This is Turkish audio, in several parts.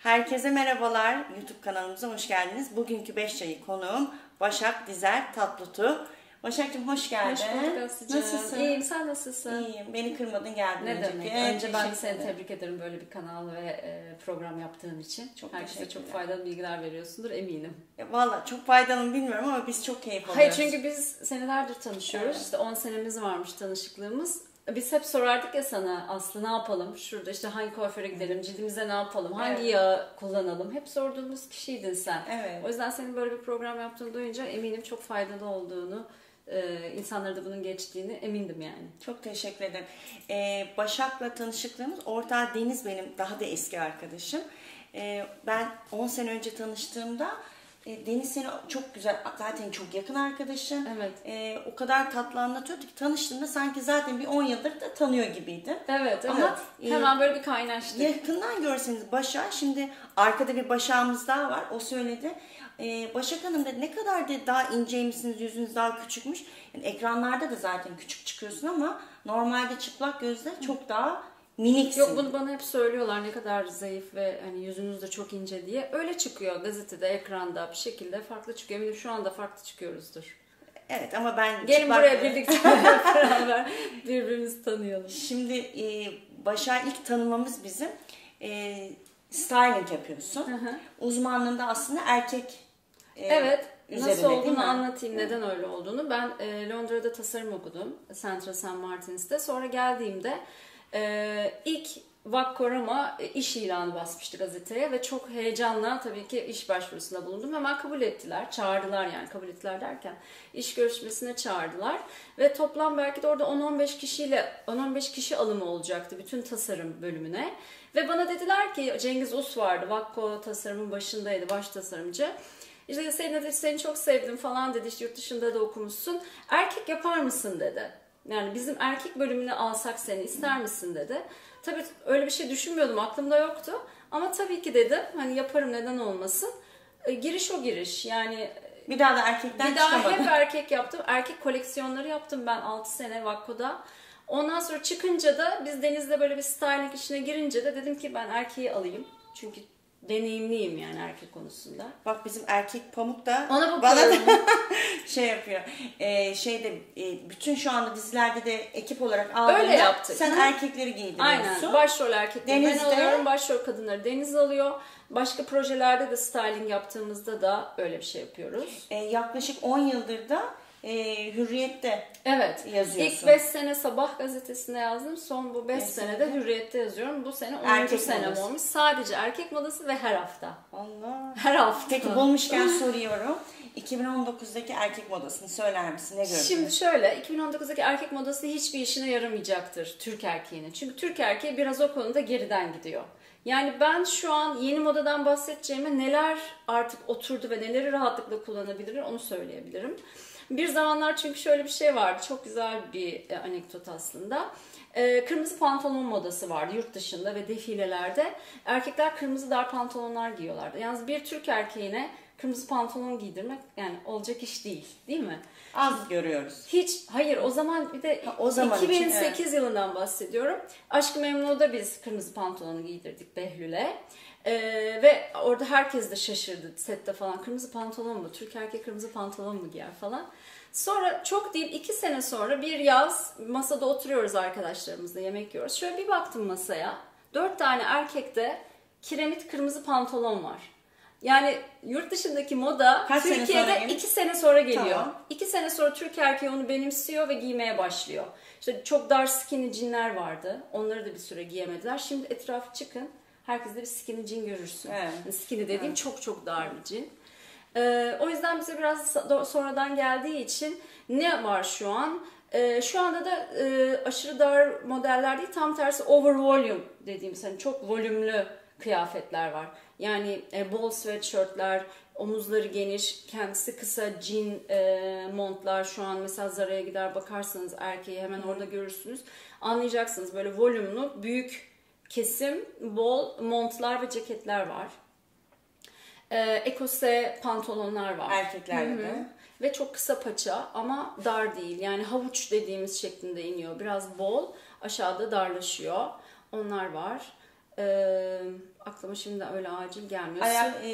Herkese merhabalar. YouTube kanalımıza hoş geldiniz. Bugünkü 5 çayı konuğum Başak Dizer Tatlıtuğ. Başak'cığım hoş geldin. Hoş bulduk Aslı'cığım. Nasılsın? İyiyim, sen nasılsın? İyiyim. Beni kırmadın geldin. Ne demek? Önce ben de seni ederim. tebrik ederim böyle bir kanal ve program yaptığın için. Çok Herkese çok teşekkürler. faydalı bilgiler veriyorsundur eminim. Valla çok faydalı mı bilmiyorum ama biz çok keyif Hayır, alıyoruz. çünkü biz senelerdir tanışıyoruz. Evet. İşte 10 senemiz varmış tanışıklığımız. Biz hep sorardık ya sana, Aslı ne yapalım? Şurada işte hangi kuaföre gidelim? Cildimize ne yapalım? Hangi Evet. yağı kullanalım? Hep sorduğumuz kişiydin sen. Evet. O yüzden senin böyle bir program yaptığını duyunca eminim çok faydalı olduğunu, insanlara da bunun geçtiğini emindim yani. Çok teşekkür ederim. Başak'la tanışıklığımız ortağı Deniz benim daha da eski arkadaşım. Ben 10 sene önce tanıştığımda Deniz seni çok güzel, zaten çok yakın arkadaşın. Evet. O kadar tatlı anlatıyordu ki tanıştığımda sanki zaten bir 10 yıldır da tanıyor gibiydi. Evet, Ama hemen böyle bir kaynaştık. yakından görseniz Başak, şimdi arkada bir Başak'ımız daha var, o söyledi. Başak Hanım dedi, ne kadar dedi, daha inceymişsiniz, yüzünüz daha küçükmüş. Yani ekranlarda da zaten küçük çıkıyorsun ama normalde çıplak gözle çok daha miniksin. Yok, bunu bana hep söylüyorlar, ne kadar zayıf ve hani yüzünüz de çok ince diye. Öyle çıkıyor gazetede, ekranda bir şekilde farklı çıkıyor. Eminim şu anda farklı çıkıyoruzdur. Evet ama ben Gelin çıplak buraya birlikte beraber birbirimizi tanıyalım. Şimdi Başak'ı ilk tanımamız bizim styling yapıyorsun. Hı. Uzmanlığında aslında erkek Evet, üzerine, nasıl değil olduğunu mi? anlatayım, neden öyle olduğunu. Ben Londra'da tasarım okudum, Central St. Martin's'te. Sonra geldiğimde ilk Vakkorama iş ilanı basmıştı gazeteye ve çok heyecanla tabii ki iş başvurusunda bulundum. Hemen kabul ettiler, çağırdılar, yani kabul ettiler derken iş görüşmesine çağırdılar ve toplam belki de orada 10-15 kişi alımı olacaktı bütün tasarım bölümüne. Ve bana dediler ki, Cengiz Us vardı, Vakko tasarımın başındaydı, baş tasarımcı. İşte seni çok sevdim falan dedi, işte yurt dışında da okumuşsun. Erkek yapar mısın dedi. Yani bizim erkek bölümüne alsak seni ister misin dedi. Tabii öyle bir şey düşünmüyordum, aklımda yoktu. Ama tabii ki dedim, hani yaparım, neden olmasın. Giriş o giriş yani. Bir daha da erkekten Bir daha çıkamadın. hep erkek yaptım. Erkek koleksiyonları yaptım ben 6 sene Vakko'da. Ondan sonra çıkınca da biz Deniz'le böyle bir styling işine girince de dedim ki ben erkeği alayım. Çünkü deneyimliyim yani erkek konusunda. Bak bizim erkek Pamuk da Ona bana da bakıyorum. şey yapıyor. Bütün şu anda dizilerde de ekip olarak aldığında Öyle yaptık. sen Hı. erkekleri giydiriyorsun. Aynen. Başrol erkekleri ben Deniz'de- alıyorum. Başrol kadınları Deniz alıyor. Başka projelerde de styling yaptığımızda da öyle bir şey yapıyoruz. Yaklaşık 10 yıldır da Hürriyet'te Evet. yazıyorsun. İlk 5 sene Sabah gazetesinde yazdım. Son bu 5 Beş senede senede. Hürriyet'te yazıyorum. Bu sene 10. Erkek senem modası. olmuş. Sadece erkek modası ve her hafta. Allah. Her hafta. Peki bulmuşken soruyorum. 2019'daki erkek modasını söyler misin? Ne gördün? Şimdi şöyle, 2019'daki erkek modası hiçbir işine yaramayacaktır Türk erkeğinin. Çünkü Türk erkeği biraz o konuda geriden gidiyor. Yani ben şu an yeni modadan bahsedeceğime neler artık oturdu ve neleri rahatlıkla kullanabilirim onu söyleyebilirim. Bir zamanlar çünkü şöyle bir şey vardı, çok güzel bir anekdot aslında. Kırmızı pantolon modası vardı yurt dışında ve defilelerde. Erkekler kırmızı dar pantolonlar giyiyorlardı. Yalnız bir Türk erkeğine kırmızı pantolon giydirmek yani olacak iş değil, değil mi? Az görüyoruz. Hayır, o zaman bir de O zaman için, 2008 yılından bahsediyorum. Aşk-ı Memnu'da biz kırmızı pantolonu giydirdik Behlül'e. Ve orada herkes de şaşırdı sette falan. Kırmızı pantolon mu? Türk erkek kırmızı pantolon mu giyer falan. Sonra çok değil 2 sene sonra bir yaz masada oturuyoruz arkadaşlarımızla yemek yiyoruz. Şöyle bir baktım masaya. 4 tane erkekte kiremit kırmızı pantolon var. Yani yurt dışındaki moda Kaç sene sonra Türkiye'de geliyor? 2 sene sonra geliyor. Tamam. 2 sene sonra Türk erkeği onu benimsiyor ve giymeye başlıyor. İşte çok dar skinny jeanler vardı. Onları da bir süre giyemediler. Şimdi etrafı çıkın. Herkeste bir skinny jean görürsün. Evet. Yani skinny dediğim çok çok dar bir jean. O yüzden bize biraz sonradan geldiği için ne var şu an? Şu anda da aşırı dar modeller değil, tam tersi over volume dediğimiz hani çok volümlü kıyafetler var. Yani bol sweatshirtler, omuzları geniş, kendisi kısa jean montlar. Şu an mesela Zara'ya gider bakarsanız erkeği hemen orada görürsünüz. Anlayacaksınız, böyle volümlü, büyük kesim, bol montlar ve ceketler var. Ekose pantolonlar var. Erkeklerde de. Ve çok kısa paça ama dar değil. Yani havuç dediğimiz şeklinde iniyor. Biraz bol, aşağıda darlaşıyor. Onlar var. Aklıma şimdi öyle acil gelmiyor.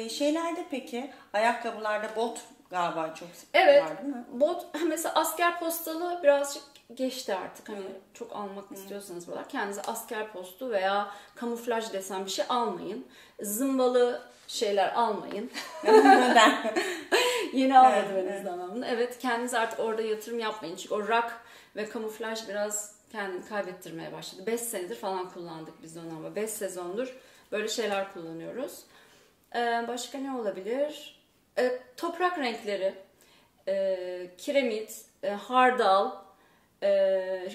Şeylerde peki ayakkabılarda bot galiba çok Evet, var değil mi? bot mesela asker postalı birazcık geçti artık. Hani çok almak istiyorsanız buralar kendinize asker postu veya kamuflaj desen bir şey almayın. Zımbalı şeyler almayın. Neden? Yeni almadım henüz zamanında. Evet, kendinize artık orada yatırım yapmayın. Çünkü o rock ve kamuflaj biraz kendini kaybettirmeye başladı. 5 senedir falan kullandık biz onu ama 5 sezondur böyle şeyler kullanıyoruz. Başka ne olabilir? Toprak renkleri, kiremit, hardal,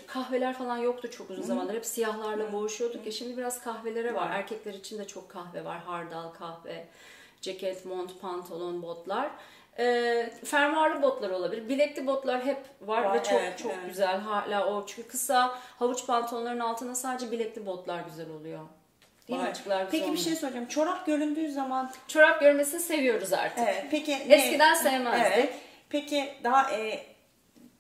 kahveler falan yoktu çok uzun zamandır. Hep siyahlarla boğuşuyorduk ya. Şimdi biraz kahvelere var. Erkekler için de çok kahve var. Hardal kahve, ceket, mont, pantolon, botlar. Fermuarlı botlar olabilir. Bilekli botlar hep var ve çok güzel hala o. Çünkü kısa havuç pantolonların altına sadece bilekli botlar güzel oluyor. Değil mi? Açıklar güzel Peki olmuyor. bir şey soracağım. Çorap göründüğü zaman... Çorap görmesini seviyoruz artık. Evet, peki Eskiden sevmezdik. Evet. Peki daha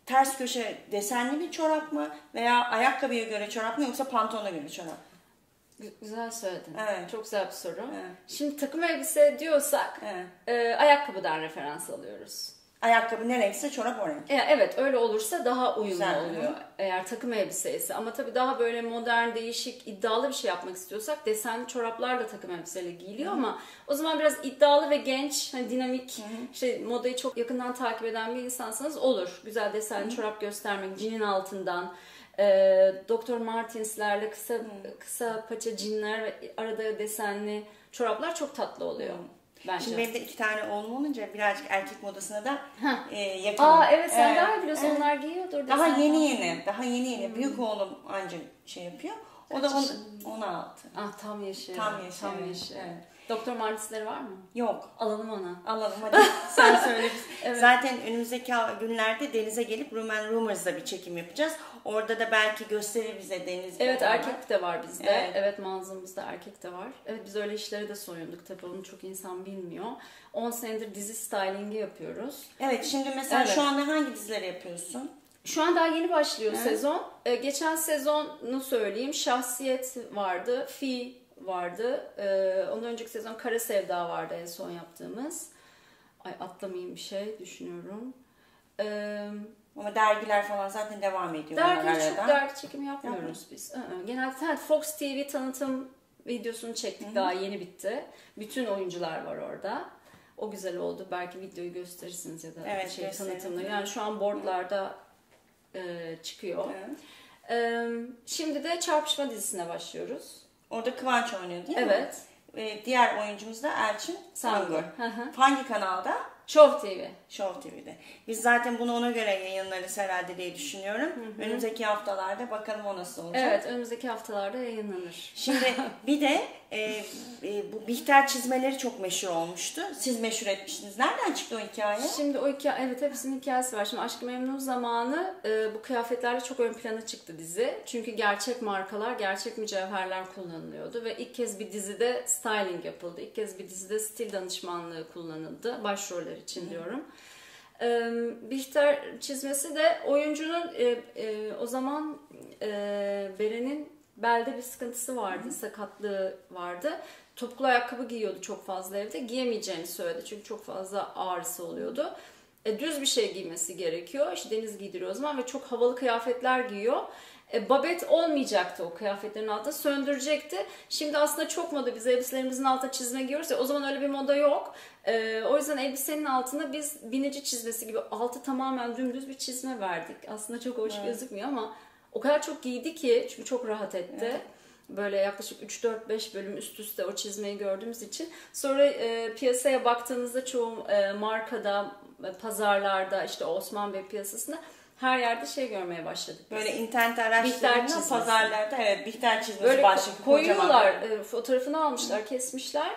ters köşe desenli bir çorap mı? Veya ayakkabıya göre çorap mı yoksa pantolona göre çorap mı? Güzel söyledin. Evet. Çok güzel bir soru. Evet. Şimdi takım elbise diyorsak ayakkabıdan referans alıyoruz. Ayakkabı ne renkse çorap o renk. Evet, öyle olursa daha uyumlu Güzel, oluyor. Eğer takım elbiseyse. Ama tabii daha böyle modern, değişik, iddialı bir şey yapmak istiyorsak desenli çoraplar da takım elbiseyle giyiliyor ama o zaman biraz iddialı ve genç, hani dinamik, işte modayı çok yakından takip eden bir insansanız olur. Güzel desenli çorap göstermek, cinin altından, Dr. Martens'lerle kısa paça cinler ve arada desenli çoraplar çok tatlı oluyor. Bence. Şimdi benim de 2 tane oğlum olunca birazcık erkek modasına da yakınım. Evet, sen daha iyi biliyorsun, onlar giyiyordur. Daha yeni. Büyük oğlum anca şey yapıyor. O da 16. Tam yaşı. Tam yaşı. Evet. Doktor Martens'leri var mı? Yok. Alalım ona. Alalım hadi sen söyle. Evet. Zaten önümüzdeki günlerde denize gelip Roman Rumors'da bir çekim yapacağız. Orada da belki gösterir bize deniz. Evet, erkek de var bizde. Evet, mağazamızda erkek de var. Evet, biz öyle işlere de soyunduk tabii, onu çok insan bilmiyor. 10 senedir dizi stylingi yapıyoruz. Evet, şimdi mesela şu anda hangi dizileri yapıyorsun? Şu an daha yeni başlıyor sezon. Geçen sezonu söyleyeyim. Şahsiyet vardı. Fi vardı. Ondan önceki sezon Kara Sevda vardı en son yaptığımız. Atlamayayım bir şey düşünüyorum. Ama dergiler falan zaten devam ediyor. Çok dergi çekimi yapmıyoruz biz. Genelde Fox TV tanıtım videosunu çektik. Daha yeni bitti. Bütün oyuncular var orada. O güzel oldu. Belki videoyu gösterirsiniz ya da tanıtımda. Yani şu an boardlarda çıkıyor. Şimdi de Çarpışma dizisine başlıyoruz. Orada Kıvanç oynuyor değil mi? Evet. Diğer oyuncumuz da Elçin Sangur. Hangi kanalda? Show TV. Show TV'de. Biz zaten bunu ona göre yayınlarız herhalde diye düşünüyorum. Önümüzdeki haftalarda bakalım o nasıl olacak. Evet, önümüzdeki haftalarda yayınlanır. Şimdi bir de bu Bihter çizmeleri çok meşhur olmuştu. Siz meşhur etmiştiniz. Nereden çıktı o hikaye? Şimdi o hikaye, evet, hepsinin hikayesi var. Şimdi Aşk-ı Memnu zamanı bu kıyafetlerle çok ön plana çıktı dizi. Çünkü gerçek markalar, gerçek mücevherler kullanılıyordu ve ilk kez bir dizide styling yapıldı. İlk kez bir dizide stil danışmanlığı kullanıldı. Başroller için diyorum. Bihter çizmesi de oyuncunun o zaman Beren'in belde bir sıkıntısı vardı, sakatlığı vardı. Topuklu ayakkabı giyiyordu çok fazla evde. Giyemeyeceğini söyledi çünkü çok fazla ağrısı oluyordu. Düz bir şey giymesi gerekiyor. İşte Deniz giydiriyor o zaman ve çok havalı kıyafetler giyiyor. Babet olmayacaktı o kıyafetlerin altında, söndürecekti. Şimdi aslında çok moda, biz elbiselerimizin altına çizme giyiyoruz ya, o zaman öyle bir moda yok. O yüzden elbisenin altına biz binici çizmesi gibi altı tamamen dümdüz bir çizme verdik. Aslında çok hoş gözükmüyor ama o kadar çok giydi ki, çünkü çok rahat etti. Evet. Böyle yaklaşık 3-4-5 bölüm üst üste o çizmeyi gördüğümüz için. Sonra piyasaya baktığınızda çoğu markada, pazarlarda, işte Osman Bey piyasasında her yerde şey görmeye başladık. Böyle internet araştırmalarında, pazarlarda Bihter çizmesi böyle başlık koyuyorlar, fotoğrafını almışlar, kesmişler,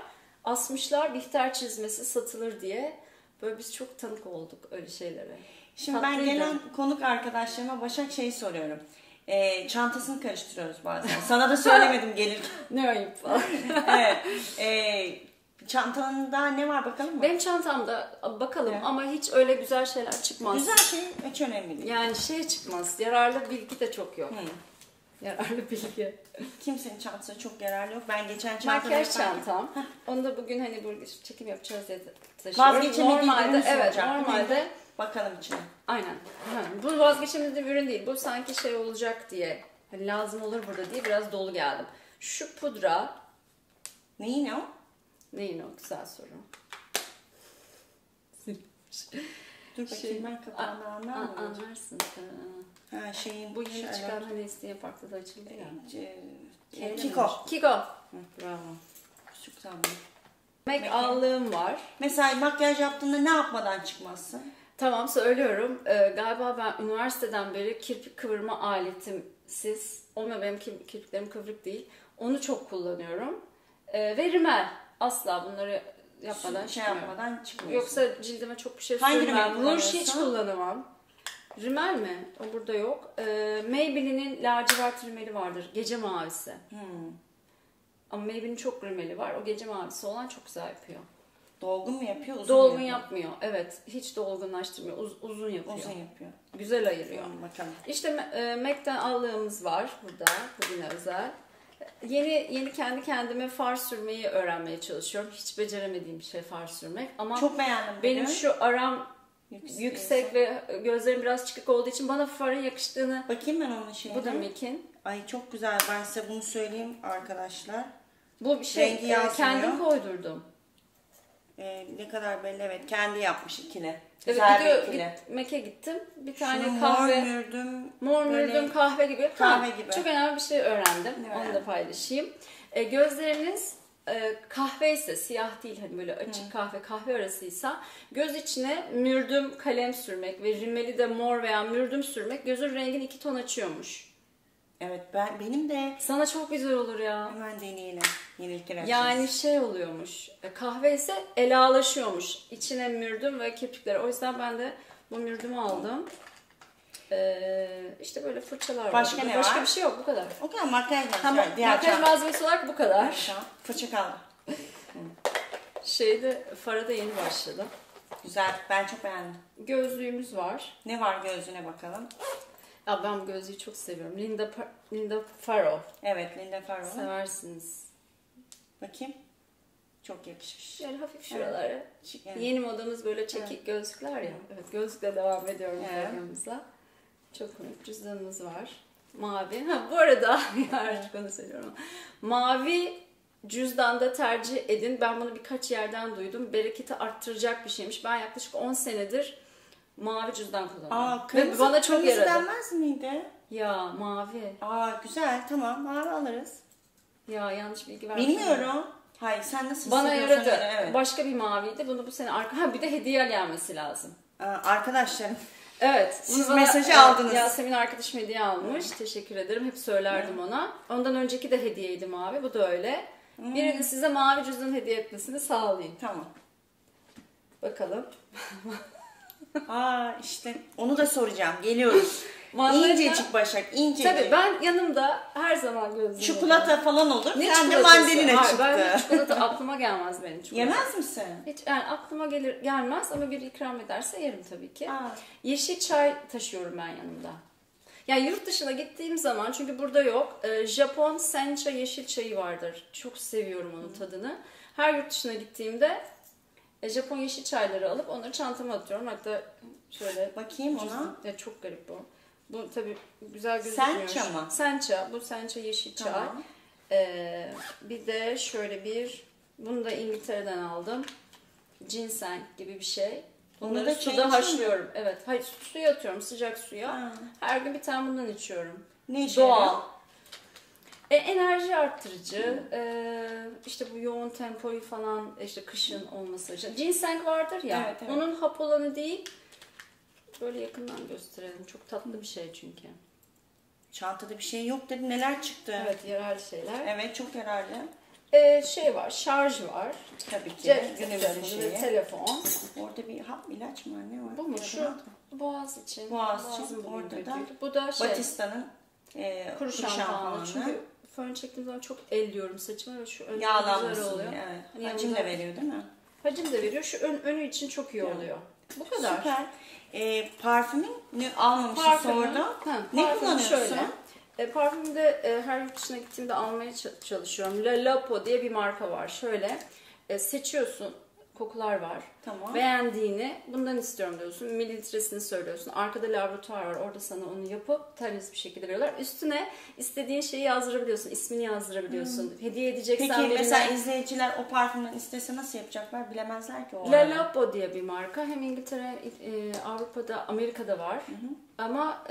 asmışlar, Bihter çizmesi satılır diye. Böyle biz çok tanık olduk öyle şeylere. Şimdi ben gelen konuk arkadaşlarıma Başak soruyorum. Çantasını karıştırıyoruz bazen. Sana da söylemedim gelirken. Ne ayıp falan. Evet. Çantanda ne var bakalım mı? Benim çantamda bakalım ama hiç öyle güzel şeyler çıkmaz. Güzel şey hiç önemli değil. Yani çıkmaz. Yararlı bilgi de çok yok. Yararlı bilgi. Kimsenin çantası çok yararlı yok. Ben geçen çantamı Makyaj yaparken- çantam. Onu da bugün hani burada çekim yapacağız diye taşıyorum. Vazgeçemediğim ürün soracak, değil mi? Normalde Bakalım içine. aynen. Ha, bu vazgeçemediğim bir ürün değil. Bu sanki şey olacak diye. Hani lazım olur burada diye biraz dolu geldim. Şu pudra. Neyin o? Neyin o? Güzel soru. Dur bakayım ben kapağını anlar mıyım? Anlarsın. Ha şeyin Bu yeni şeyler- çıkan hani isteye farklı da açıldı ya. Kiko. Kiko. Bravo. Çok tamam. Make allığım var. Mesela makyaj yaptığında ne yapmadan çıkmazsın? Tamam söylüyorum. Galiba ben üniversiteden beri kirpik kıvırma aletimsiz. Olmuyor benim kirpiklerim kıvrık değil. Onu çok kullanıyorum. Ve rimel. Asla bunları yapmadan Şey çıkmıyorum. yapmadan çıkmıyorsun. Yoksa cildime çok bir şey Hangi sürmem. rimel Ruj kullanıyorsun? hiç kullanamam. Rimel mi? O burada yok. Maybelline'in lacivert rimeli vardır. Gece mavisi. Ama Maybelline'in çok rimeli var. O gece mavisi olan çok güzel yapıyor. Dolgun mu yapıyor, uzun mu Dolgun yapıyor? yapmıyor. Evet. Hiç dolgunlaştırmıyor. Uzun yapıyor. Uzun yapıyor. Güzel ayırıyor. Bakalım. İşte MAC'ten aldığımız var burada. Bugüne özel. Yeni kendi kendime far sürmeyi öğrenmeye çalışıyorum. Hiç beceremediğim bir şey far sürmek. Ama Çok beğendim. benim bugün. şu aram yüksek ve gözlerim biraz çıkık olduğu için bana farın yakıştığını... Bakayım ben onun şeyine. Bu da MAC'in. Ay çok güzel. Ben size bunu söyleyeyim arkadaşlar. Bu bir şey Rengi yazmıyor. kendim koydurdum. Ne kadar belli, evet. Kendi yapmış ikili. Evet, Güzel bir ikili. MAC'e gittim. Bir tane Şunu kahve... mor mürdüm kahve gibi. Kahve gibi. Çok önemli bir şey öğrendim. Ne Onu da öğrendin? paylaşayım. Gözleriniz kahve ise siyah değil hani böyle açık kahve arasıysa göz içine mürdüm kalem sürmek ve rimeli de mor veya mürdüm sürmek gözün rengini 2 ton açıyormuş. Evet, benim de Sana çok güzel olur ya. hemen deneyelim. Yenilikler açacağız. Yani şey oluyormuş. Kahve ise elalaşıyormuş. İçine mürdüm ve kirpikleri. O yüzden ben de bu mürdümü aldım. İşte böyle fırçalar var. Başka ne Başka var? bir şey yok bu kadar. O kadar makyaj var. Tamam, Diğer makyaj çanta. malzemesi olarak bu kadar. Tamam. Fırça kaldı. Fara da yeni başladım. Güzel. Ben çok beğendim. Gözlüğümüz var. Ne var gözüne bakalım. Ya ben bu gözlüğü çok seviyorum. Linda Farrow. Evet, Linda Farrow'un. Seversiniz. Bakayım. Çok yakışmış. Yani hafif şuralara. Evet. Yeni modamız böyle çekik gözlükler ya. Evet, gözlükle devam ediyorum programımıza. Çok komik cüzdanımız var. Mavi. Bu arada artık onu söylüyorum. Mavi cüzdanda tercih edin. Ben bunu birkaç yerden duydum. Bereketi arttıracak bir şeymiş. Ben yaklaşık 10 senedir mavi cüzdan kullanıyorum. Kırmızı, ve bana çok kırmızı yaradı. denmez miydi? Ya mavi. Güzel. Tamam. Mavi alırız. Ya yanlış bilgi vermişim. Bilmiyorum. Hayır, sen nasıl Bana hissediyorsan yaradı. öyle, evet. Başka bir maviydi. Bunu bu sene bir de hediye gelmesi lazım. Arkadaşlarım. Evet. Siz bunu mesajı aldınız. Yasemin arkadaşım hediye almış. Teşekkür ederim. Hep söylerdim ona. Ondan önceki de hediyeydi mavi. Bu da öyle. Birinin size mavi cüzdan hediye etmesini sağlayayım. Tamam. Bakalım. İşte onu da soracağım. Geliyoruz. Mandalina- İncecik Başak, incecik. Tabii ben yanımda her zaman gözlüğüm. Çikolata falan olur. Ne Sen de çikolatası? mandalina Hayır, çıktı. ben çikolata aklıma gelmez benim çikolata. Yemez misin? Hiç yani aklıma gelmez ama biri ikram ederse yerim tabii ki. Aa. Yeşil çay taşıyorum ben yanımda. Yani yurt dışına gittiğim zaman çünkü burada yok. Japon sencha yeşil çayı vardır. Çok seviyorum onun tadını. Her yurt dışına gittiğimde Japon yeşil çayları alıp onları çantama atıyorum. Hatta şöyle Bakayım ona. Ya çok garip bu. Bu tabii güzel gözükmüyor. Sencha mı? Sencha. Bu sencha yeşil çay. Tamam. Bir de şöyle bunu da İngiltere'den aldım. Ginseng gibi bir şey. Onu Bunları da çayın suda içine haşlıyorum. Evet. Hayır, suya atıyorum, sıcak suya. Ha. Her gün bir tane bundan içiyorum. Ne işe Doğal. yarıyor? Enerji arttırıcı. İşte bu yoğun tempoyu falan işte kışın olması için. Ginseng vardır ya. Evet, evet. Onun hap olanı değil. Böyle yakından gösterelim. Çok tatlı bir şey çünkü. Çantada bir şey yok dedi. Neler çıktı? Evet, yararlı şeyler. Evet, çok yararlı. Şey var, şarj var. Tabii ki. Cep Günümüzün telefonu ve şeyi. telefon. Orada bir hap ilaç mı var? Ne var? Bu mu? Ya da Şu rahat mı? boğaz için. Boğaz için. Boğazın bugün Orada da kötüydü. Bu da şey, Batista'nın kuru şampuanı. Çünkü fön çektiğim zaman çok elliyorum saçımı ve şu önü güzel yağlanmasın oluyor. diye. Evet. Hani Hacim yanında- de veriyor değil mi? Hacim de veriyor. Şu önü için çok iyi oluyor. Bu kadar. Süper. Parfümünü almamışsın Parfümü- sonra. Ha, Ne parfümü kullanıyorsun? şöyle. Parfümde her yurt dışına gittiğimde almaya çalışıyorum. La Lapo diye bir marka var. Şöyle seçiyorsun. Kokular var. Tamam. Beğendiğini bundan istiyorum diyorsun. Mililitresini söylüyorsun. Arkada laboratuvar var. Orada sana onu yapıp temiz bir şekilde veriyorlar. Üstüne istediğin şeyi yazdırabiliyorsun. İsmini yazdırabiliyorsun. Hediye edeceksen Peki birine... mesela izleyiciler o parfümden istese nasıl yapacaklar? Bilemezler ki o La arada. Lapo diye bir marka. Hem İngiltere, Avrupa'da, Amerika'da var. Ama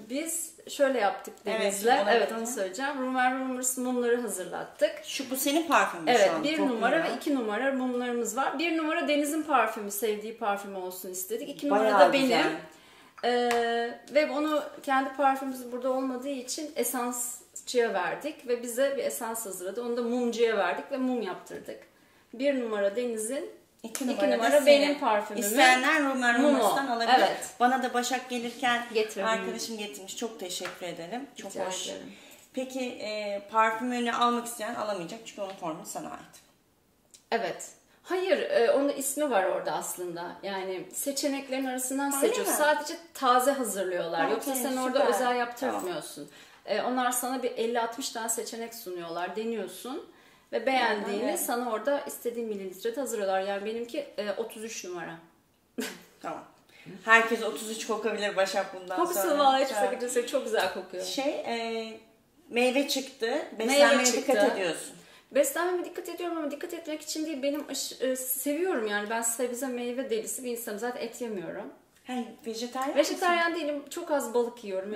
biz şöyle yaptık Deniz'le. Evet, onu söyleyeceğim. Rumer Rumors mumları hazırlattık. Bu senin parfümün şu Evet, an. 1 numara ve 2 numara mumlarımız var. 1 numara Deniz'in parfümü, sevdiği parfümü olsun istedik. 2 numara da benim. Ve onu kendi parfümümüz burada olmadığı için esansçıya verdik ve bize bir esans hazırladı. Onu da mumcuya verdik ve mum yaptırdık. 1 numara Deniz'in, 2 numara benim parfümümü. İsteyenler Rumer Rumors'tan alabilir. Evet. Bana da Başak gelirken Getirelim. arkadaşım getirmiş. Çok teşekkür ederim. Çok Rica hoş. ederim. Peki parfümünü almak isteyen alamayacak çünkü onun formülü sana ait. Evet. Hayır, onun ismi var orada aslında. Yani seçeneklerin arasından seçiyor. Sadece taze hazırlıyorlar. Yoksa Okay, sen orada süper. özel yaptırtmıyorsun. Onlar sana bir 50-60 tane seçenek sunuyorlar. Deniyorsun ve beğendiğini evet. sana orada istediğin mililitrede hazırlıyorlar. Yani benimki 33 numara. Tamam. Herkes 33 kokabilir Başak bundan sonra. Kokusu vallahi hiç sakıncası çok güzel kokuyor. Meyve çıktı. Beslenmeye dikkat ediyorsun. Beslenmeme dikkat ediyorum ama dikkat etmek için değil. Benim seviyorum yani. Ben sebze meyve delisi bir insanım. Zaten et yemiyorum. Vejetaryen değilim. Çok az balık yiyorum.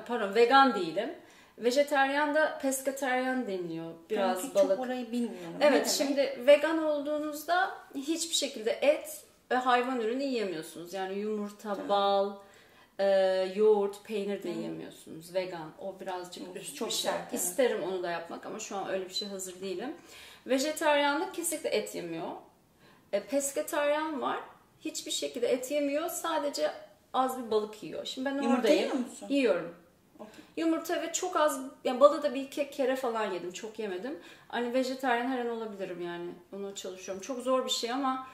Pardon, vegan değilim. Vejetaryen da pesketaryen deniliyor. Biraz balık. Çok orayı bilmiyorum. Evet, şimdi vegan olduğunuzda hiçbir şekilde et ve hayvan ürünü yiyemiyorsunuz. Yani yumurta, bal, yoğurt, peynir de yiyemiyorsunuz. Vegan. O birazcık üst çok bir şey. sert, evet. İsterim onu da yapmak ama şu an öyle bir şey hazır değilim. Vejetaryenlik kesinlikle et yemiyor. Pesketaryen var. Hiçbir şekilde et yemiyor. Sadece az bir balık yiyor. Şimdi ben Yumurta oradayım. yiyor musun? Yiyorum. Okay. Yumurta ve çok az, yani balığı da bir iki kere falan yedim. Çok yemedim. Hani vejetaryen her an olabilirim yani. Ona çalışıyorum. Çok zor bir şey ama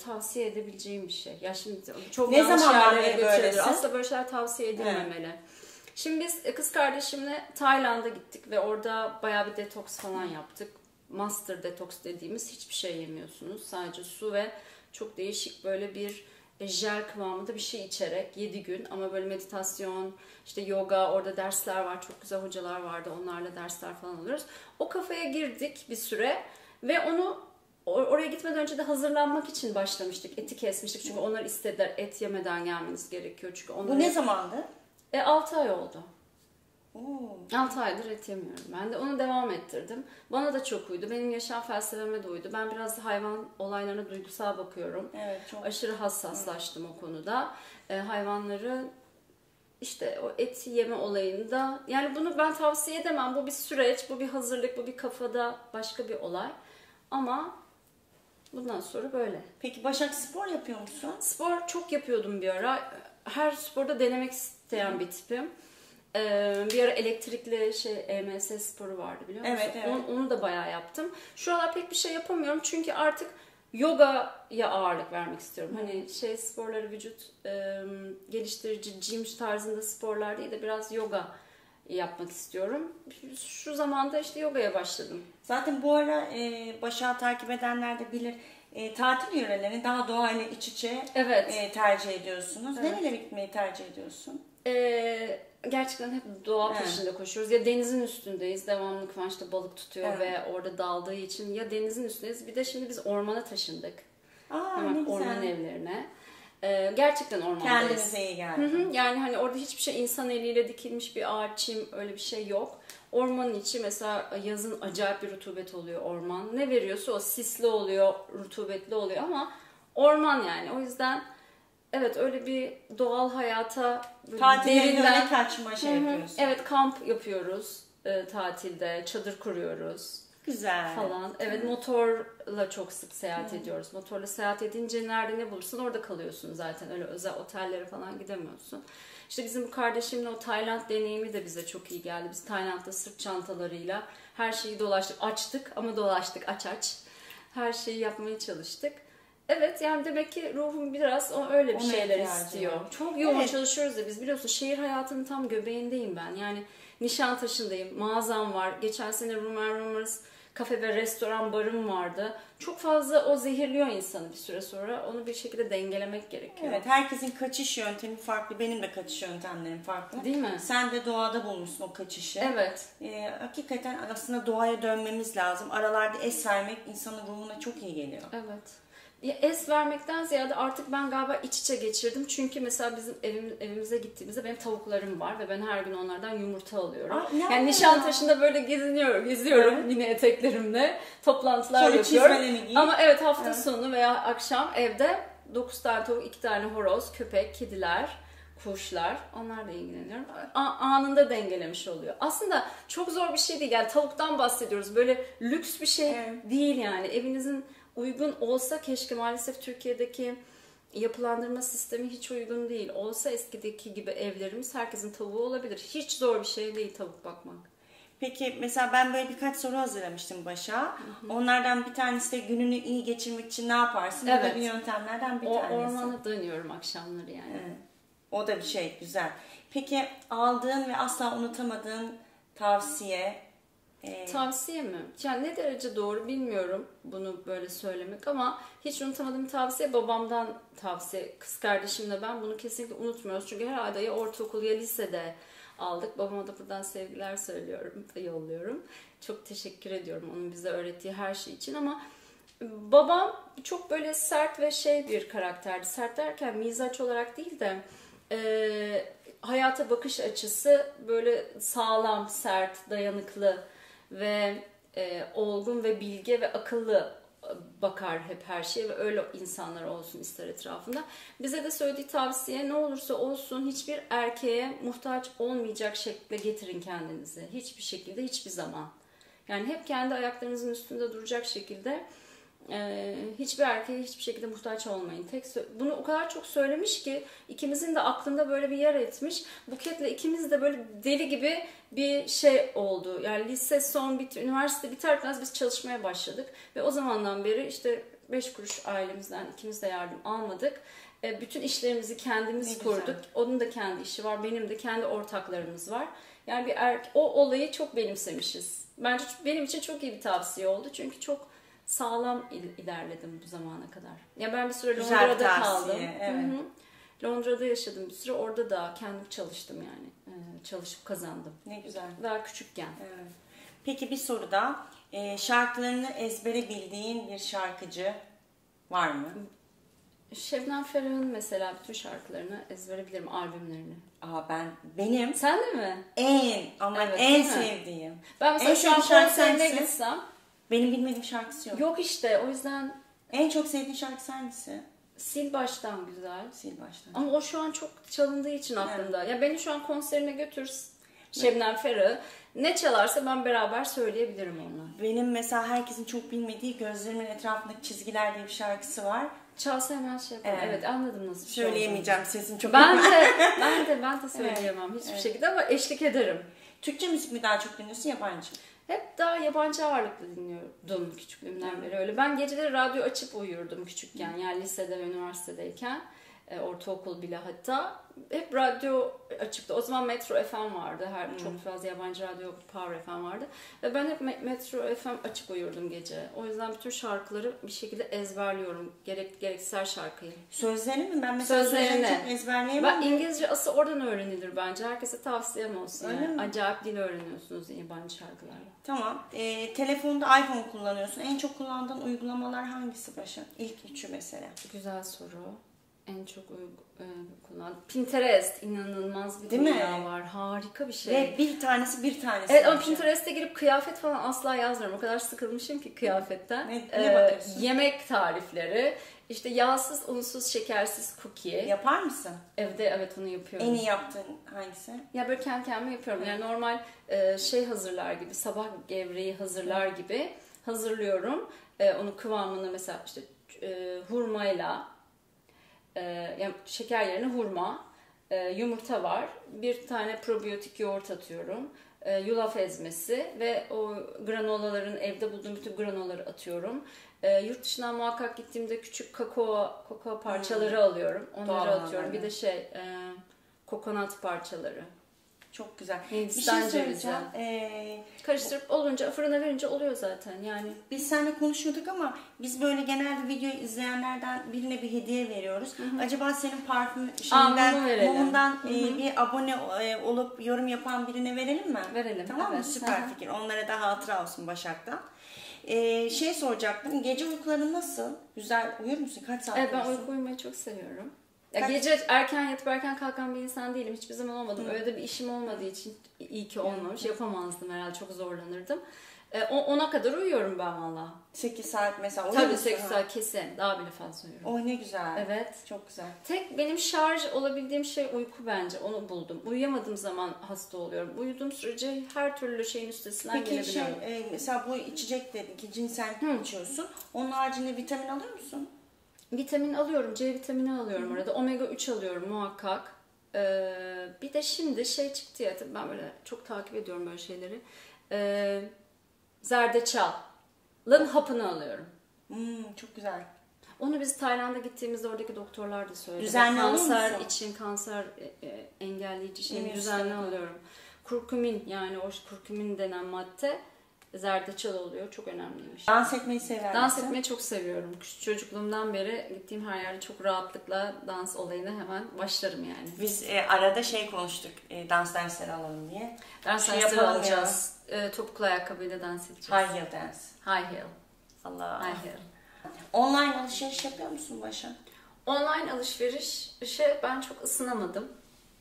tavsiye edebileceğim bir şey. Ya şimdi çok ne yanlış zamandan yerlere beri götürülür. böylesin? Aslında böyle şeyler tavsiye edilmemeli. Evet. Şimdi biz kız kardeşimle Tayland'a gittik ve orada bayağı bir detoks falan yaptık. Master detoks dediğimiz hiçbir şey yemiyorsunuz. Sadece su ve çok değişik böyle bir jel kıvamında bir şey içerek 7 gün ama böyle meditasyon, işte yoga, orada dersler var. Çok güzel hocalar vardı. Onlarla dersler falan alıyoruz. O kafaya girdik bir süre ve onu oraya gitmeden önce de hazırlanmak için başlamıştık. Eti kesmiştik çünkü onlar istediler. Et yemeden gelmeniz gerekiyor. Çünkü Bu ne zamandı? 6 ay oldu. Oo. 6 aydır et yemiyorum. Ben de onu devam ettirdim. Bana da çok uydu. Benim yaşam felsefeme de uydu. Ben biraz hayvan olaylarına duygusal bakıyorum. Evet, çok. Aşırı hassaslaştım o konuda. Hayvanları işte o et yeme olayında, yani bunu ben tavsiye edemem. Bu bir süreç, bu bir hazırlık, bu bir kafada başka bir olay. Ama bundan sonra böyle. Peki Başak, spor yapıyor musun? Spor çok yapıyordum bir ara. Her sporda denemek isteyen bir tipim. Bir ara elektrikli EMS sporu vardı, biliyor musun? Evet, evet. Onu da bayağı yaptım. Şu aralar pek bir şey yapamıyorum çünkü artık yogaya ağırlık vermek istiyorum. Hani sporları, vücut geliştirici, gym tarzında sporlar değil de biraz yoga yapmak istiyorum. Şu zamanda işte yogaya başladım. Zaten bu ara Başak'ı takip edenler de bilir. Tatil yörelerini daha doğayla iç içe tercih ediyorsunuz. Evet. Nerelere gitmeyi tercih ediyorsun? Gerçekten hep doğa peşinde koşuyoruz. Ya denizin üstündeyiz. Devamlı Kıvanç'ta balık tutuyor ve orada daldığı için ya denizin üstündeyiz. Bir de şimdi biz ormana taşındık. Hemen orman evlerine. Gerçekten ormandayız. Kendinize iyi geldi. Yani hani orada hiçbir şey insan eliyle dikilmiş bir ağaç, çim, öyle bir şey yok. Ormanın içi mesela yazın acayip bir rutubet oluyor orman. Ne veriyorsa o sisli oluyor, rutubetli oluyor ama orman yani. O yüzden evet, öyle bir doğal hayata derinden kaçma yapıyorsun. Evet, kamp yapıyoruz tatilde, çadır kuruyoruz. Güzel. Falan. Evet, motorla çok sık seyahat ediyoruz. Motorla seyahat edince nerede ne bulursun orada kalıyorsun zaten. Öyle özel otellere falan gidemiyorsun. İşte bizim bu kardeşimle o Tayland deneyimi de bize çok iyi geldi. Biz Tayland'da sırt çantalarıyla her şeyi dolaştık. Açtık ama dolaştık. Aç. Her şeyi yapmaya çalıştık. Evet, yani demek ki ruhum biraz öyle bir şeyler istiyor. Çok yoğun çalışıyoruz da biz, biliyorsun şehir hayatının tam göbeğindeyim ben. Yani Nişantaşı'ndayım. Mağazam var. Geçen sene Rumors kafe ve restoran barım vardı. Çok fazla o zehirliyor insanı bir süre sonra. Onu bir şekilde dengelemek gerekiyor. Evet, herkesin kaçış yöntemi farklı. Benim de kaçış yöntemlerim farklı. Değil mi? Sen de doğada bulmuşsun o kaçışı. Evet. Hakikaten aslında doğaya dönmemiz lazım. Aralarda es vermek insanın ruhuna çok iyi geliyor. Evet. Es vermekten ziyade artık ben galiba iç içe geçirdim. Çünkü mesela bizim evimize gittiğimizde benim tavuklarım var ve ben her gün onlardan yumurta alıyorum. Yani Nişantaşı'nda böyle geziyorum evet. Yine eteklerimle. Toplantılar sonra yapıyorum. Ama evet hafta sonu veya akşam evde 9 tane tavuk, 2 tane horoz, köpek, kediler, kuşlar, onlarla ilgileniyorum. Anında dengelemiş oluyor. Aslında çok zor bir şey değil. Yani tavuktan bahsediyoruz. Böyle lüks bir şey değil yani. Evinizin uygun olsa keşke, maalesef Türkiye'deki yapılandırma sistemi hiç uygun değil. Olsa eskideki gibi evlerimiz, herkesin tavuğu olabilir. Hiç zor bir şey değil tavuk bakmak. Peki mesela ben böyle birkaç soru hazırlamıştım başa. Onlardan bir tanesi de gününü iyi geçirmek için ne yaparsın? Evet. Bu da bir yöntemlerden bir tanesi. Ormana dönüyorum akşamları yani. Evet. O da bir şey güzel. Peki aldığın ve asla unutamadığın tavsiye? Tavsiye mi? Yani ne derece doğru bilmiyorum bunu böyle söylemek ama hiç unutamadığım tavsiye babamdan tavsiye. Kız kardeşimle ben bunu kesinlikle unutmuyoruz. Çünkü herhalde ya ortaokul ya lisede aldık. Babama da buradan sevgiler söylüyorum ve yolluyorum. Çok teşekkür ediyorum onun bize öğrettiği her şey için ama babam çok böyle sert ve bir karakterdi. Sert derken mizaç olarak değil de hayata bakış açısı böyle sağlam, sert, dayanıklı ve olgun ve bilge ve akıllı bakar hep her şeye ve öyle insanlar olsun ister etrafında. Bize de söylediği tavsiye, ne olursa olsun hiçbir erkeğe muhtaç olmayacak şekilde getirin kendinizi. Hiçbir şekilde, hiçbir zaman. Yani hep kendi ayaklarınızın üstünde duracak şekilde hiçbir erkeğe hiçbir şekilde muhtaç olmayın. Bunu o kadar çok söylemiş ki ikimizin de aklında böyle bir yer etmiş. Buket'le ikimiz de böyle deli gibi bir şey oldu. Yani lise son bitti, üniversite biterken biz çalışmaya başladık. Ve o zamandan beri işte 5 kuruş ailemizden ikimiz de yardım almadık. Bütün işlerimizi kendimiz kurduk. Onun da kendi işi var, benim de kendi ortaklarımız var. Yani o olayı çok benimsemişiz. Bence benim için çok iyi bir tavsiye oldu. Çünkü çok sağlam ilerledim bu zamana kadar. Ya ben bir süre Londra'da kaldım. Evet. Londra'da yaşadım bir süre. Orada da kendim çalıştım yani. Çalışıp kazandım. Ne güzel. Daha küçükken. Evet. Peki bir soru daha. Şarkılarını ezbere bildiğin bir şarkıcı var mı? Şebnem Ferah'ın mesela bütün şarkılarını ezbere bilirim, albümlerini. Benim. Sen de mi? En sevdiğim. Ben mesela şu an konserine gitsem. Benim bilmediğim şarkısı yok. Yok işte, o yüzden. En çok sevdiğin şarkısı hangisi? Sil Baştan güzel. Sil Baştan. Ama o şu an çok çalındığı için aklımda. Ya beni şu an konserine götür Şebnem Ferah'ı. Ne çalarsa ben beraber söyleyebilirim onunla. Benim mesela herkesin çok bilmediği Gözlerimin Etrafındaki Çizgiler diye bir şarkısı var. Çalsa hemen şey yaparım. Evet, anladım nasıl bir şey söyleyemeyeceğim olduğunu. Sesin çok ben de söyleyemem hiçbir şekilde ama eşlik ederim. Türkçe müzik mi daha çok dinliyorsun, yabancı? Hep daha yabancı ağırlıklı dinliyordum küçüklüğümden beri öyle. Ben geceleri radyo açıp uyuyordum küçükken. Yani lisede ve üniversitedeyken. Ortaokul bile hatta. Hep radyo açıktı. O zaman Metro FM vardı. Çok fazla yabancı radyo yoktu. Power FM vardı. Ve ben hep Metro FM açıp uyuyordum gece. O yüzden bütün şarkıları bir şekilde ezberliyorum. Gereksiz her şarkıyı. Sözlerini mi? Ben mesela sözlerini çok ezberleyemem. İngilizce asıl oradan öğrenilir bence. Herkese tavsiyem olsun. Yani. Acayip dil öğreniyorsunuz yabancı şarkılarla. Tamam. Telefonda iPhone kullanıyorsun. En çok kullandığın uygulamalar hangisi Başa? İlk üçü mesela. Güzel soru. En çok kullanılan Pinterest, inanılmaz bir dünya var. Harika bir şey. Ve bir tanesi. Evet, ama Pinterest'e girip kıyafet falan asla yazmıyorum. O kadar sıkılmışım ki kıyafetten. Ne bakıyorsun? Yemek tarifleri, işte yağsız, unsuz, şekersiz cookie. Yapar mısın? Evde evet onu yapıyorum. En iyi yaptığın hangisi? Ya böyle kendi kendime yapıyorum. Yani normal hazırlar gibi, sabah gevreği hazırlar gibi hazırlıyorum. Onun kıvamını mesela işte hurmayla, yani şeker yerine hurma, yumurta var, bir tane probiyotik yoğurt atıyorum, yulaf ezmesi ve o granolaların, evde bulduğum bütün granolaları atıyorum. Yurt dışından muhakkak gittiğimde küçük kakao parçaları alıyorum, onları atıyorum. Bir de kokonat parçaları. Çok güzel. Hindistan bir şey söyleyeceğim. Karıştırıp olunca fırına verince oluyor zaten yani. Biz seninle konuşuyorduk ama biz böyle genelde videoyu izleyenlerden birine bir hediye veriyoruz. Acaba senin parfüm mumundan bir abone olup yorum yapan birine verelim mi? Verelim. Tamam mı? Evet. Süper fikir. Onlara da hatıra olsun Başak'tan. Şey soracaktım. Gece uykuları nasıl? Güzel uyur musun? Kaç saat Evet, ben uyursun? uyku uyumayı çok seviyorum. Ya gece erken yatıp erken kalkan bir insan değilim. Hiçbir zaman olmadım. Öyle de bir işim olmadığı için iyi ki olmamış. Yapamazdım herhalde. Çok zorlanırdım. 10'a kadar uyuyorum ben valla. 8 saat mesela uyuyor Tabii musun? 8 saat kesin. Daha bile fazla uyuyorum. Oh ne güzel. Evet. Çok güzel. Tek benim şarj olabildiğim şey uyku bence. Onu buldum. Uyuyamadığım zaman hasta oluyorum. Uyuduğum sürece her türlü şeyin üstesinden gelebiliyorum. Peki mesela bu içecek dedin ki ginseng içiyorsun. Onun haricinde vitamin alıyor musun? Vitamin alıyorum. C vitamini alıyorum arada. Omega 3 alıyorum muhakkak. Bir de şimdi şey çıktı ya. Tabii ben böyle çok takip ediyorum böyle şeyleri. Zerdeçal'ın hapını alıyorum. Çok güzel. Onu biz Tayland'a gittiğimizde oradaki doktorlar da söyledi. Düzenli alıyor kanser musun? için kanser engelleyici şeyi düzenli alıyorum. Kurkumin yani o kurkumin denen madde zerdeçal oluyor. Çok önemliymiş. Dans etmeyi sever misin? Dans etmeyi çok seviyorum. Küçük çocukluğumdan beri gittiğim her yerde çok rahatlıkla dans olayına hemen başlarım yani. Biz arada konuştuk. Dans dersleri alalım diye. Dans dersleri alacağız. Topuklu ayakkabıyla dans edeceğiz. High heel dance. High heel. Allah. High heel. Online alışveriş yapıyor musun Başak? Online alışveriş ben çok ısınamadım.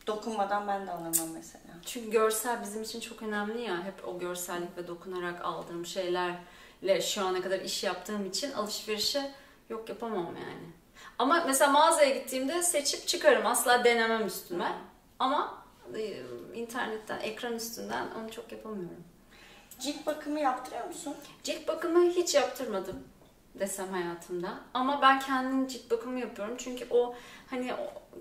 Dokunmadan ben de alamam mesela. Çünkü görsel bizim için çok önemli ya. Hep o görsellik ve dokunarak aldığım şeylerle şu ana kadar iş yaptığım için alışverişe yapamam yani. Ama mesela mağazaya gittiğimde seçip çıkarım. Asla denemem üstüme. Ama internetten, ekran üstünden onu çok yapamıyorum. Cilt bakımı yaptırıyor musun? Cilt bakımı hiç yaptırmadım desem hayatımda. Ama ben kendim cilt bakımı yapıyorum. Çünkü o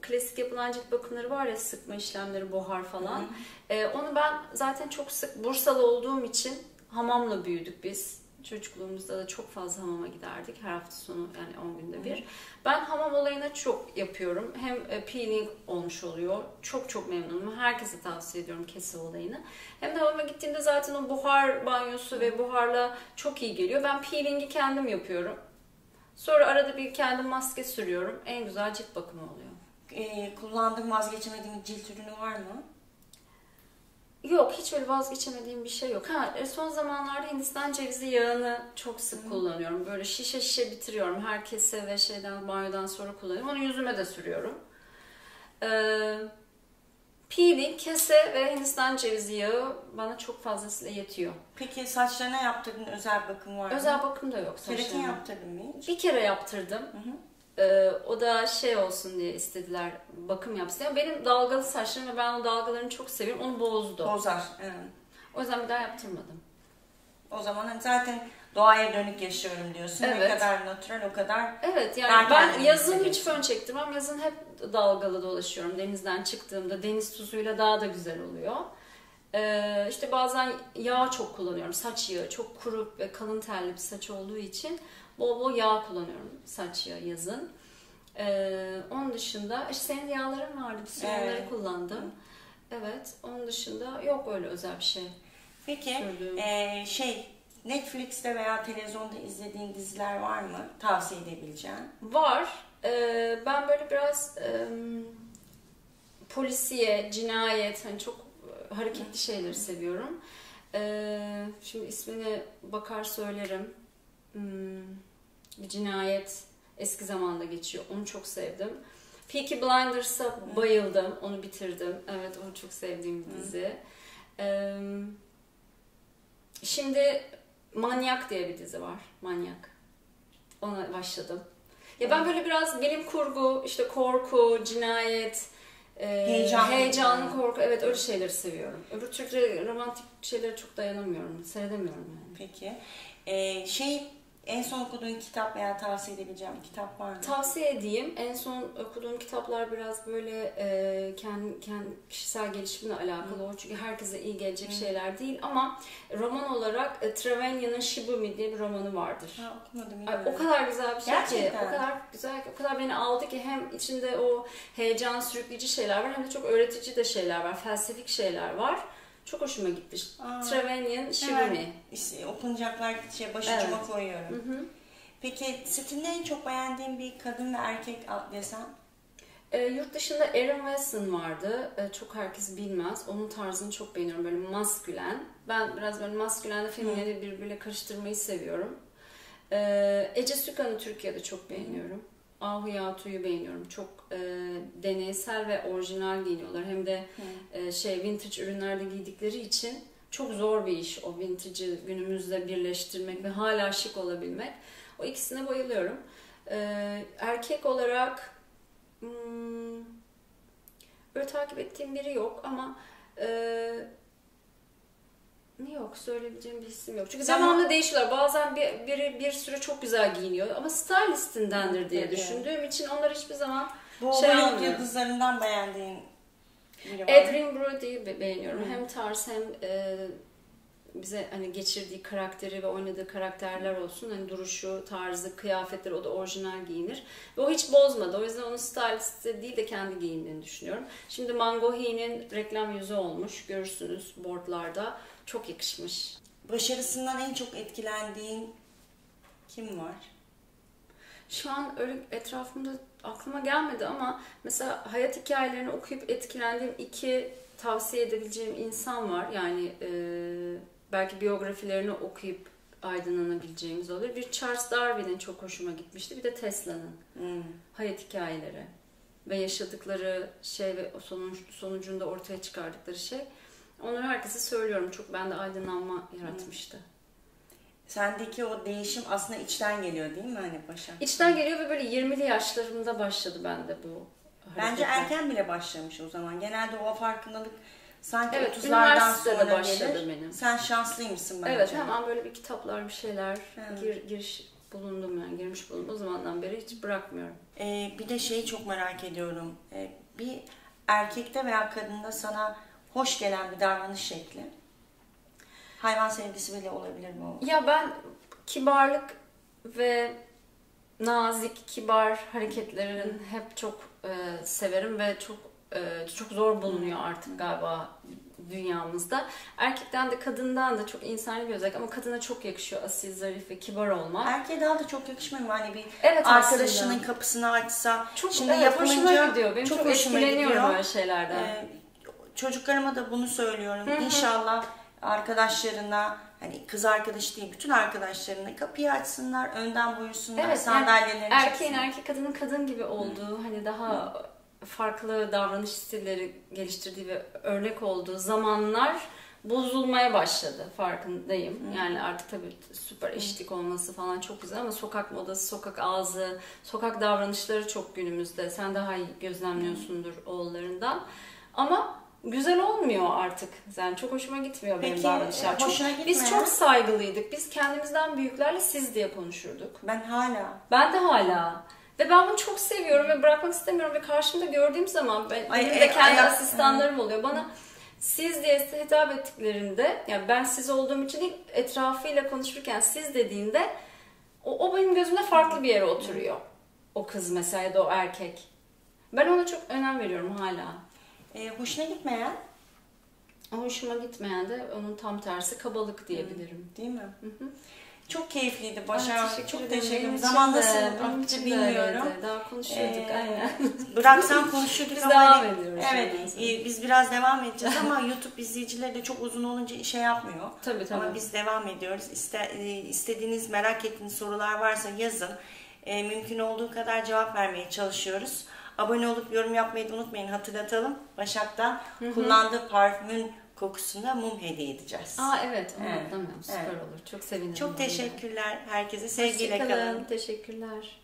klasik yapılan cilt bakımları var ya, sıkma işlemleri, buhar falan. Onu ben zaten çok sık Bursalı olduğum için hamamla büyüdük biz. Çocukluğumuzda da çok fazla hamama giderdik. Her hafta sonu yani 10 günde bir. Ben hamam olayına çok yapıyorum. Hem peeling olmuş oluyor. Çok çok memnunum. Herkese tavsiye ediyorum kese olayını. Hem de hamama gittiğimde zaten o buhar banyosu ve buharla çok iyi geliyor. Ben peelingi kendim yapıyorum. Sonra arada bir kendim maske sürüyorum. En güzel cilt bakımı oluyor. Kullandığın, vazgeçemediğin cilt ürünü var mı? Yok, hiç öyle vazgeçemediğim bir şey yok. Son zamanlarda Hindistan cevizi yağını çok sık kullanıyorum. Böyle şişe bitiriyorum. Herkese ve banyodan sonra kullanıyorum. Onu yüzüme de sürüyorum. Peeling, kese ve Hindistan cevizi yağı bana çok fazlasıyla yetiyor. Peki saçlarına yaptırdığın özel bakım var mı? Özel bakım da yok saçlarına. Keratin yaptırdın mı hiç? Bir kere yaptırdım. O da olsun diye istediler, bakım yapsın. Benim dalgalı saçlarım ve ben o dalgalarını çok seviyorum. Onu bozdu. Bozar. Evet. O yüzden bir daha yaptırmadım. O zaman zaten doğaya dönük yaşıyorum diyorsun. Evet. Ne kadar natürel o kadar. Evet yani ben yazın hiç fön çektirmem. Yazın hep dalgalı dolaşıyorum. Denizden çıktığımda deniz tuzuyla daha da güzel oluyor. Bazen yağ çok kullanıyorum. Saç yağı çok kuru ve kalın telli bir saç olduğu için bol bol yağ kullanıyorum saç yağı yazın. Onun dışında senin yağların vardı. Bir onları kullandım. Evet. Onun dışında yok öyle özel bir şey. Peki Netflix'te veya televizyonda izlediğin diziler var mı? Tavsiye edebileceğin. Var. Ben böyle biraz polisiye, cinayet, çok hareketli şeyleri seviyorum. Şimdi ismini bakar söylerim. Bir cinayet eski zamanda geçiyor. Onu çok sevdim. Peaky Blinders'a bayıldım. Onu bitirdim. Evet, onu çok sevdiğim bir dizi. Şimdi Manyak diye bir dizi var. Manyak. Ona başladım. Ya ben böyle biraz bilim kurgu, korku, cinayet, heyecan, korku, evet öyle şeyleri seviyorum. Öbür türlü romantik şeylere çok dayanamıyorum, seyredemiyorum yani. Peki. En son okuduğun kitap veya tavsiye edebileceğim bir kitap var mı? Tavsiye edeyim. En son okuduğum kitaplar biraz böyle kendi kişisel gelişimle alakalı o. Çünkü herkese iyi gelecek şeyler değil. Ama roman olarak Trevelyan'ın Shibumi diye bir romanı vardır. Ha, okumadım. O kadar güzel bir şey Gerçekten. ki, o kadar güzel ki, o kadar beni aldı ki hem içinde o heyecan sürükleyici şeyler var hem de çok öğretici de şeyler var, felsefik şeyler var. Çok hoşuma gitti. Trevelyan Shibumi. İşte okunacaklar başucuma koyuyorum. Hı hı. Peki stilinde en çok beğendiğin bir kadın ve erkek desem? Yurt dışında Erin Wesson vardı. Çok herkes bilmez. Onun tarzını çok beğeniyorum. Böyle maskülen. Ben biraz böyle maskülenle feminini birbiriyle karıştırmayı seviyorum. Ece Sükan'ı Türkiye'de çok beğeniyorum. Ahu Yatu'yu beğeniyorum. Çok deneysel ve orijinal giyiniyorlar. Hem de vintage ürünlerde giydikleri için çok zor bir iş o vintage'ı günümüzde birleştirmek ve hala şık olabilmek. O ikisine bayılıyorum. Erkek olarak böyle takip ettiğim biri yok ama yok, söyleyebileceğim bir isim yok. Çünkü devamlı değişiyorlar. Bazen biri bir süre çok güzel giyiniyor ama stylistindendir diye düşündüğüm için onlar hiçbir zaman Hollywood yıldızlarından beğendiğin biri var. Adrien Brody'yi beğeniyorum. Hem tarz hem bize hani geçirdiği karakteri ve oynadığı karakterler olsun. Hani duruşu, tarzı, kıyafetleri, o da orijinal giyinir. Ve o hiç bozmadı. O yüzden onun stylist değil de kendi giyindiğini düşünüyorum. Şimdi Mango Hee'nin reklam yüzü olmuş. Görürsünüz boardlarda. Çok yakışmış. Başarısından en çok etkilendiğin kim var? Şu an öyle etrafımda aklıma gelmedi ama mesela hayat hikayelerini okuyup etkilendiğim 2 tavsiye edebileceğim insan var. Yani belki biyografilerini okuyup aydınlanabileceğimiz olur. Bir Charles Darwin'in çok hoşuma gitmişti. Bir de Tesla'nın hayat hikayeleri ve yaşadıkları şey ve sonucunda ortaya çıkardıkları şey. Onları herkese söylüyorum. Çok bende aydınlanma yaratmıştı. Sendeki o değişim aslında içten geliyor değil mi hani Başak? İçten geliyor ve böyle 20'li yaşlarımda başladı bende bu hareketler. Bence erken bile başlamış o zaman. Genelde o farkındalık sanki evet, 30'lardan sonra başladı gelir. benim. Sen şanslıymışsın bence. Evet, hemen böyle bir kitaplar, bir şeyler girmiş bulundum. O zamandan beri hiç bırakmıyorum. Bir de şeyi çok merak ediyorum. Bir erkekte veya kadında sana hoş gelen bir davranış şekli. Hayvan sevgisi bile olabilir mi o? Ya ben kibarlık ve nazik, kibar hareketlerin hep çok severim ve çok zor bulunuyor artık galiba dünyamızda. Erkekten de kadından da çok insani bir özellik ama kadına çok yakışıyor asil, zarif ve kibar olmak. Erkeğe daha da çok yakışmıyor mu? Hani bir arkadaşının aslında kapısını açsa. Çok, şimdi yapılınca gidiyor. Benim çok etkileniyorum böyle şeylerden. Çocuklarıma da bunu söylüyorum. İnşallah arkadaşlarına, hani kız arkadaş değil, bütün arkadaşlarına kapıyı açsınlar, önden buyursunlar, sandalyelerini erkeğin erkek, kadının kadın gibi olduğu, hani daha farklı davranış stilleri geliştirdiği ve örnek olduğu zamanlar bozulmaya başladı, farkındayım. Yani artık tabii süper eşitlik olması falan çok güzel ama sokak modası, sokak ağzı, sokak davranışları çok günümüzde. Sen daha iyi gözlemliyorsundur oğullarından. Ama güzel olmuyor artık. Yani çok hoşuma gitmiyor benim davranışlar. Biz çok saygılıydık. Biz kendimizden büyüklerle siz diye konuşurduk. Ben de hala. Ve ben bunu çok seviyorum ve bırakmak istemiyorum ve karşımda gördüğüm zaman benim de kendi asistanlarım oluyor. Bana siz diye hitap ettiklerinde, yani ben siz olduğum için değil, etrafıyla konuşurken siz dediğinde o benim gözümde farklı bir yere oturuyor. O kız mesela ya da o erkek. Ben ona çok önem veriyorum hala. Hoşuna gitmeyen? Hoşuma gitmeyen de onun tam tersi kabalık diyebilirim. Değil mi? Hı. Çok keyifliydi Başak. Çok teşekkür ederim. Zaman nasıl akıcı bilmiyorum. Daha konuşuyorduk aynen. Bıraksan konuşurduk biz ama devam ediyoruz. Evet, biz biraz devam edeceğiz ama YouTube izleyicileri de çok uzun olunca şey yapmıyor. Tabii. Ama biz devam ediyoruz. İstediğiniz, merak ettiğiniz sorular varsa yazın. Mümkün olduğu kadar cevap vermeye çalışıyoruz. Abone olup yorum yapmayı da unutmayın, hatırlatalım. Başak'tan kullandığı parfümün kokusunda mum hediye edeceğiz. Evet, onu atlamıyorum. Süper olur. Çok sevinirim. Çok teşekkürler herkese. Sevgiyle kalın. Teşekkürler.